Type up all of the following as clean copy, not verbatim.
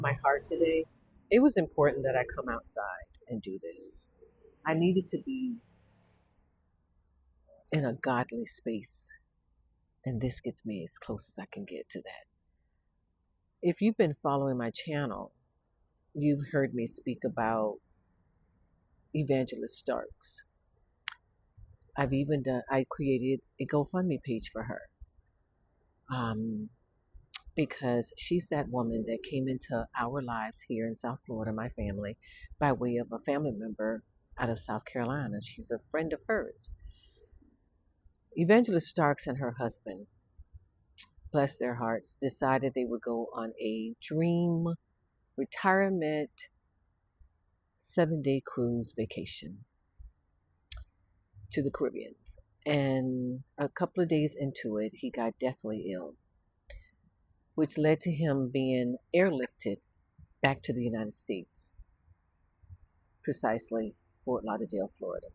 My heart today, it was important that I come outside and do this. I needed to be in a godly space, and this gets me as close as I can get to that. If you've been following my channel, you've heard me speak about Evangelist Starks. I created a GoFundMe page for her. Um, because she's that woman that came into our lives here in South Florida, my family, by way of a family member out of South Carolina. She's a friend of hers. Evangelist Starks and her husband, bless their hearts, decided they would go on a dream retirement 7-day cruise vacation to the Caribbean. And a couple of days into it, he got deathly ill, which led to him being airlifted back to the United States, precisely Fort Lauderdale, Florida,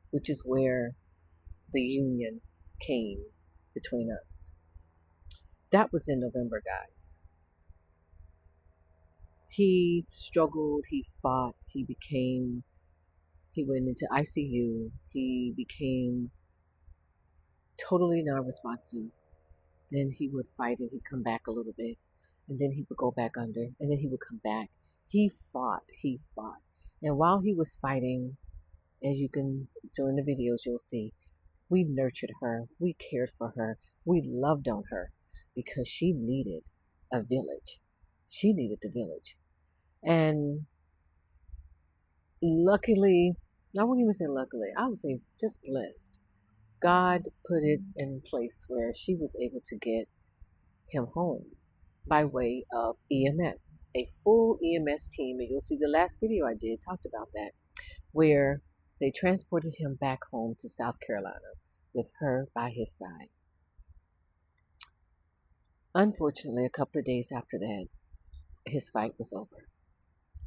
which is where the union came between us. That was in November, guys. He struggled, he fought, he went into ICU, he became totally non-responsive. Then he would fight and he'd come back a little bit, and then he would go back under, and then he would come back. He fought. And while he was fighting, as you can, during the videos, you'll see, we nurtured her, we cared for her, we loved on her because she needed a village. She needed the village. And luckily, I wouldn't even say luckily, I would say just blessed. God put it in place where she was able to get him home by way of EMS, a full EMS team. And you'll see the last video I did talked about that, where they transported him back home to South Carolina with her by his side. Unfortunately, a couple of days after that, his fight was over.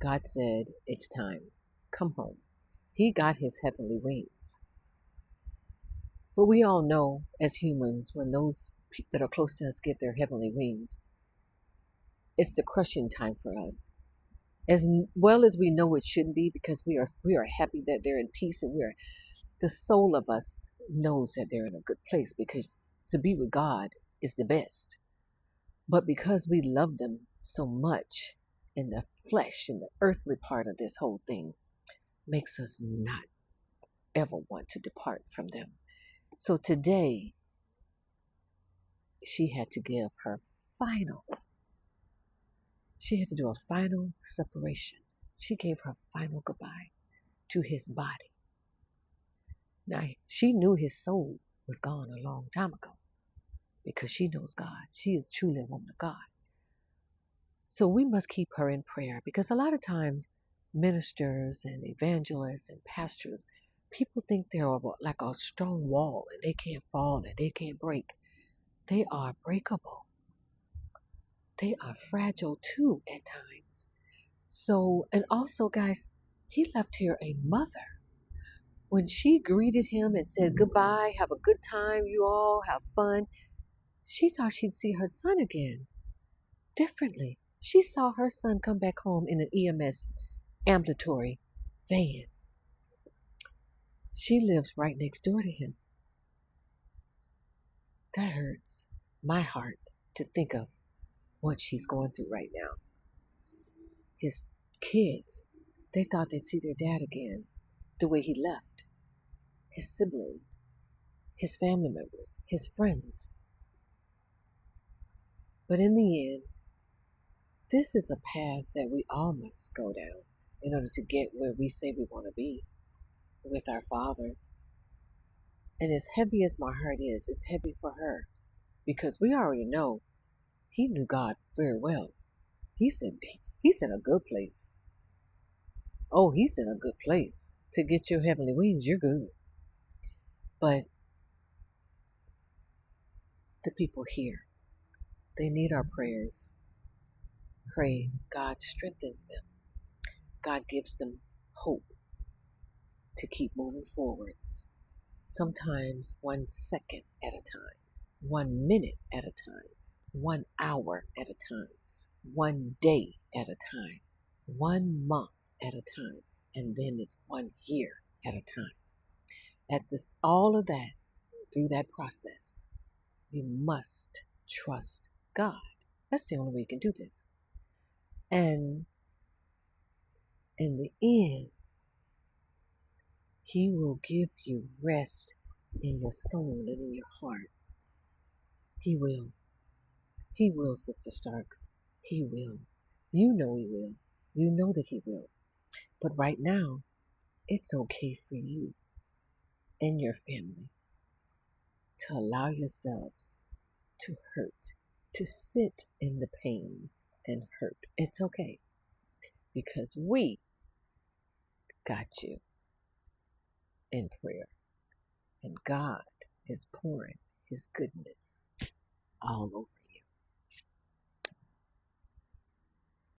God said, it's time. Come home. He got his heavenly wings. But we all know as humans, when those people that are close to us get their heavenly wings, it's the crushing time for us. As well as we know it shouldn't be, because we are happy that they're in peace, and the soul of us knows that they're in a good place, because to be with God is the best. But because we love them so much, in the flesh, in the earthly part of this whole thing, makes us not ever want to depart from them. So today, she had to give her she had to do a final separation. She gave her final goodbye to his body. Now, she knew his soul was gone a long time ago, because she knows God. She is truly a woman of God. So we must keep her in prayer, because a lot of times ministers and evangelists and pastors, people think they're like a strong wall and they can't fall and they can't break. They are breakable. They are fragile too at times. So, and also, guys, he left here a mother. When she greeted him and said goodbye, have a good time, you all have fun, she thought she'd see her son again differently. She saw her son come back home in an EMS ambulatory van. She lives right next door to him. That hurts my heart to think of what she's going through right now. His kids, they thought they'd see their dad again the way he left. His siblings, his family members, his friends. But in the end, this is a path that we all must go down in order to get where we say we want to be with our Father. And as heavy as my heart is, it's heavy for her, because we already know he knew God very well. He's in a good place. Oh, he's in a good place. To get your heavenly wings, you're good. But the people here, they need our prayers. Pray God strengthens them. God gives them hope to keep moving forward. Sometimes 1 second at a time, 1 minute at a time, 1 hour at a time, one day at a time, 1 month at a time, and then it's 1 year at a time. All of that, through that process, you must trust God. That's the only way you can do this. And in the end, He will give you rest in your soul and in your heart. He will. He will, Sister Starks. He will. You know He will. You know that He will. But right now, it's okay for you and your family to allow yourselves to hurt, to sit in the pain and hurt. It's okay because we got you in prayer, and God is pouring His goodness all over